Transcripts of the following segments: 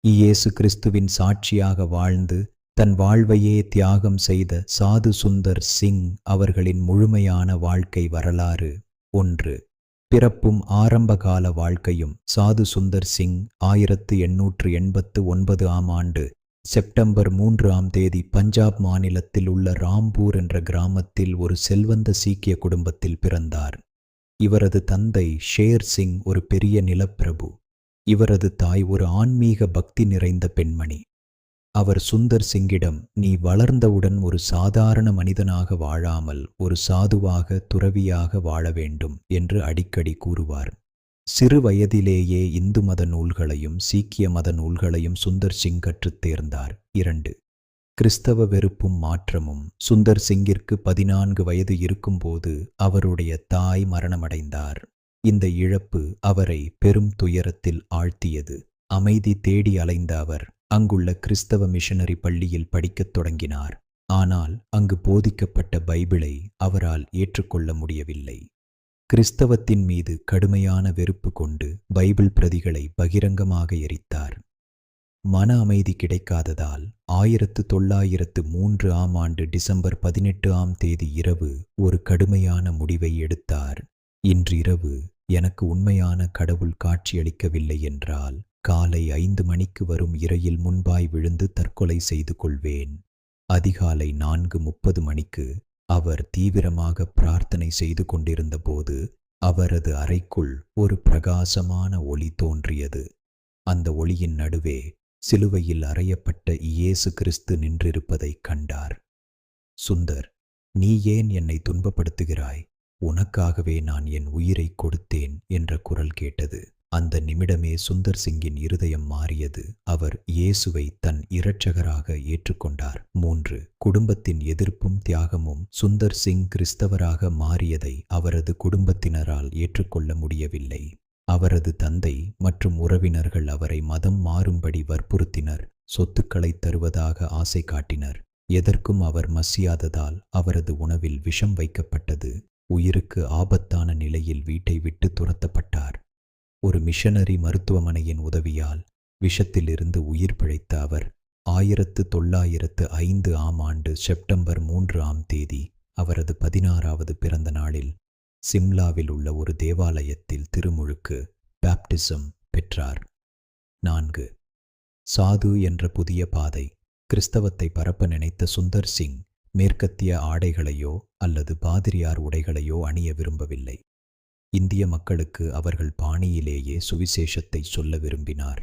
இயேசு கிறிஸ்துவின் சாட்சியாக வாழ்ந்து தன் வாழ்வையே தியாகம் செய்த சாது சுந்தர் சிங் அவர்களின் முழுமையான வாழ்க்கை வரலாறு. 1. பிறப்பும் ஆரம்பகால வாழ்க்கையும். சாது சுந்தர் சிங் 1889 ஆண்டு செப்டம்பர் 3 பஞ்சாப் மாநிலத்தில் உள்ள ராம்பூர் என்ற கிராமத்தில் ஒரு செல்வந்த சீக்கிய குடும்பத்தில் பிறந்தார். இவரது தந்தை ஷேர் சிங் ஒரு பெரிய நிலப்பிரபு. இவரது தாய் ஒரு ஆன்மீக பக்தி நிறைந்த பெண்மணி. அவர் சுந்தர் சிங்கிடம், நீ வளர்ந்தவுடன் ஒரு சாதாரண மனிதனாக வாழாமல் ஒரு சாதுவாக துறவியாக வாழ வேண்டும் என்று அடிக்கடி கூறுவார். சிறு வயதிலேயே இந்து மத நூல்களையும் சீக்கிய மத நூல்களையும் சுந்தர் சிங் கற்றுத் தேர்ந்தார். 2. கிறிஸ்தவ வெறுப்பும் மாற்றமும். சுந்தர் சிங்கிற்கு 14 வயது இருக்கும்போது அவருடைய தாய் மரணமடைந்தார். இந்த இழப்பு அவரை பெரும் துயரத்தில் ஆழ்த்தியது. அமைதி தேடி அலைந்த அவர் அங்குள்ள கிறிஸ்தவ மிஷனரி பள்ளியில் படிக்கத் தொடங்கினார். ஆனால் அங்கு போதிக்கப்பட்ட பைபிளை அவரால் ஏற்றுக்கொள்ள முடியவில்லை. கிறிஸ்தவத்தின் மீது கடுமையான வெறுப்பு கொண்டு பைபிள் பிரதிகளை பகிரங்கமாக எரித்தார். மன அமைதி கிடைக்காததால் 1903 ஆண்டு டிசம்பர் 18 இரவு ஒரு கடுமையான முடிவை எடுத்தார். இன்றிரவு எனக்கு உண்மையான கடவுள் காட்சியளிக்கவில்லை என்றால் காலை 5 மணிக்கு வரும் இரையில் முன்பாய் விழுந்து தற்கொலை செய்து கொள்வேன். அதிகாலை 4:30 மணிக்கு அவர் தீவிரமாக பிரார்த்தனை செய்து கொண்டிருந்த போது அவரது அறைக்குள் ஒரு பிரகாசமான ஒளி தோன்றியது. அந்த ஒளியின் நடுவே சிலுவையில் அறையப்பட்ட இயேசு கிறிஸ்து நின்றிருப்பதைக் கண்டார். சுந்தர், நீ ஏன் என்னை துன்பப்படுத்துகிறாய்? உனக்காகவே நான் என் உயிரை கொடுத்தேன் என்ற குரல் கேட்டது. அந்த நிமிடமே சுந்தர் சிங்கின் இருதயம் மாறியது. அவர் இயேசுவை தன் இரட்சகராக ஏற்றுக்கொண்டார். 3. குடும்பத்தின் எதிர்ப்பும் தியாகமும். சுந்தர் சிங் கிறிஸ்தவராக மாறியதை அவரது குடும்பத்தினரால் ஏற்றுக்கொள்ள முடியவில்லை. அவரது தந்தை மற்றும் உறவினர்கள் அவரை மதம் மாறும்படி வற்புறுத்தினர். சொத்துக்களை தருவதாக ஆசை காட்டினர். எதற்கும் அவர் மசியாததால் அவரது உணவில் விஷம் வைக்கப்பட்டது. உயிருக்கு ஆபத்தான நிலையில் வீட்டை விட்டு துரத்தப்பட்டார். ஒரு மிஷனரி மருத்துவமனையின் உதவியால் விஷத்திலிருந்து உயிர் பிழைத்த அவர் 1905 ஆண்டு செப்டம்பர் 3 அவரது 16வது பிறந்த நாளில் சிம்லாவில் உள்ள ஒரு தேவாலயத்தில் திருமுழுக்கு பாப்டிசம் பெற்றார். 4. சாது என்ற புதிய பாதை. கிறிஸ்தவத்தை பரப்ப நினைத்த சுந்தர் சிங் மேற்கத்திய ஆடைகளையோ அல்லது பாதிரியார் உடைகளையோ அணிய விரும்பவில்லை. இந்திய மக்களுக்கு அவர்கள் பாணியிலேயே சுவிசேஷத்தை சொல்ல விரும்பினார்.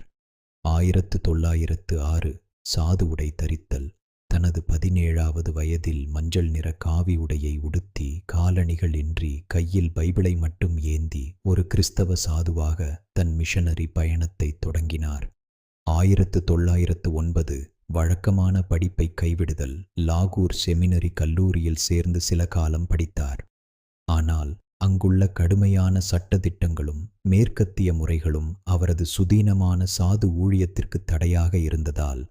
1906 சாது உடை தரித்தல். தனது 17வது வயதில் மஞ்சள் நிற காவி உடையை உடுத்தி காலணிகள் இன்றி கையில் பைபிளை மட்டும் ஏந்தி ஒரு கிறிஸ்தவ சாதுவாக தன் மிஷனரி பயணத்தை தொடங்கினார். 1909 வழக்கமான படிப்பை கைவிடுதல். லாகூர் செமினரி கல்லூரியில் சேர்ந்து சில காலம் படித்தார். ஆனால் அங்குள்ள கடுமையான சட்டதிட்டங்களும் மேற்கத்திய முறைகளும் அவரது சுதீனமான சாது ஊழியத்திற்கு தடையாக இருந்ததால்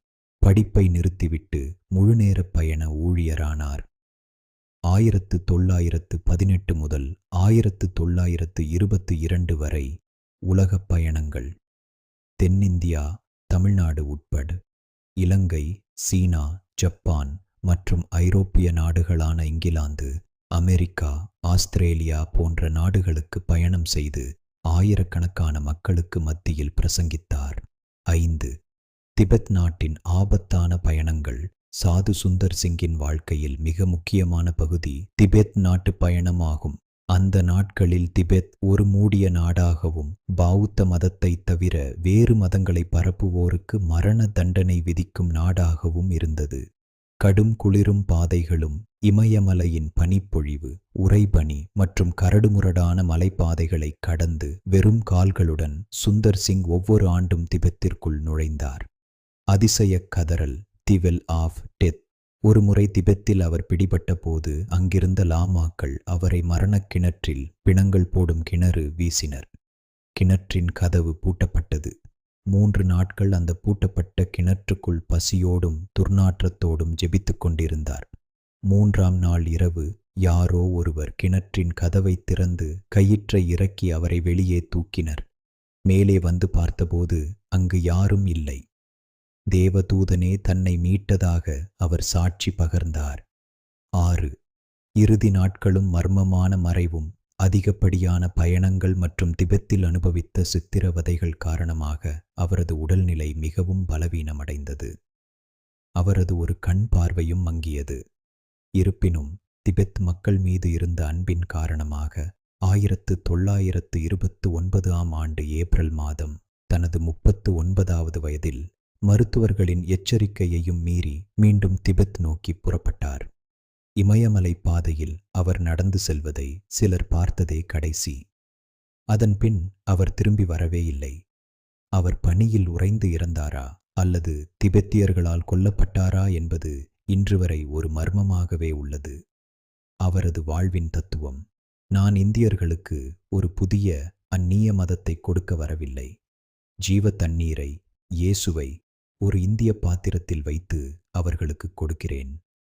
படிப்பை நிறுத்திவிட்டு முழுநேர பயண ஊழியரானார். 1918 முதல் 1922 வரை உலகப் பயணங்கள். தென்னிந்தியா, தமிழ்நாடு உட்பட இலங்கை, சீனா, ஜப்பான் மற்றும் ஐரோப்பிய நாடுகளான இங்கிலாந்து, அமெரிக்கா, ஆஸ்திரேலியா போன்ற நாடுகளுக்கு பயணம் செய்து ஆயிரக்கணக்கான மக்களுக்கு மத்தியில் பிரசங்கித்தார். 5. திபெத் நாட்டின் ஆபத்தான பயணங்கள். சாது சுந்தர் சிங்கின் வாழ்க்கையில் மிக முக்கியமான பகுதி திபெத் நாட்டு பயணமாகும். அந்த நாட்களில் திபெத் ஒரு மூடிய நாடாகவும் பௌத்த மதத்தை தவிர வேறு மதங்களை பரப்புவோருக்கு மரண தண்டனை விதிக்கும் நாடாகவும் இருந்தது. கடும் குளிரும் பாதைகளும் இமயமலையின் பனிப்பொழிவு, உறைபனி மற்றும் கரடுமுரடான மலைப்பாதைகளை கடந்து வெறும் கால்களுடன் சுந்தர் சிங் ஒவ்வொரு ஆண்டும் திபெத்திற்குள் நுழைந்தார். அதிசய கதறல், தி வெல் ஆஃப் டெத். ஒருமுறை திபெத்தில் அவர் பிடிபட்ட போது அங்கிருந்த லாமாக்கள் அவரை மரணக் கிணற்றில், பிணங்கள் போடும் கிணறு, வீசினர். கிணற்றின் கதவு பூட்டப்பட்டது. 3 நாட்கள் அந்த பூட்டப்பட்ட கிணற்றுக்குள் பசியோடும் துர்நாற்றத்தோடும் ஜெபித்து கொண்டிருந்தார். 3ஆம் நாள் இரவு யாரோ ஒருவர் கிணற்றின் கதவை திறந்து கயிற்றை இறக்கி அவரை வெளியே தூக்கினர். மேலே வந்து பார்த்தபோது அங்கு யாரும் இல்லை. தேவதூதனே தன்னை மீட்டதாக அவர் சாட்சி பகர்ந்தார். 6. இறுதி நாட்களும் மர்மமான மறைவும் அதிகப்படியான பயணங்கள் மற்றும் திபெத்தில் அனுபவித்த சித்திரவதைகள் காரணமாக அவரது உடல்நிலை மிகவும் பலவீனமடைந்தது. அவரது ஒரு கண் பார்வையும் மங்கியது. இருப்பினும் திபெத் மக்கள் மீது இருந்த அன்பின் காரணமாக 1929ஆம் ஆண்டு ஏப்ரல் மாதம் தனது 39வது வயதில் மருத்துவர்களின் எச்சரிக்கையையும் மீறி மீண்டும் திபெத் நோக்கி புறப்பட்டார். இமயமலை பாதையில் அவர் நடந்து செல்வதை சிலர் பார்த்ததே கடைசி. அதன் பின் அவர் திரும்பி வரவே இல்லை. அவர் பனியில் உறைந்து இறந்தாரா அல்லது திபெத்தியர்களால் கொல்லப்பட்டாரா என்பது இன்று வரை ஒரு மர்மமாகவே உள்ளது. அவரது வாழ்வின் தத்துவம்: நான் இந்தியர்களுக்கு ஒரு புதிய அந்நிய மதத்தை கொடுக்க வரவில்லை. ஜீவ தண்ணீரை, இயேசுவை ஒரு இந்திய பாத்திரத்தில் வைத்து அவர்களுக்கு கொடுக்கிறேன்.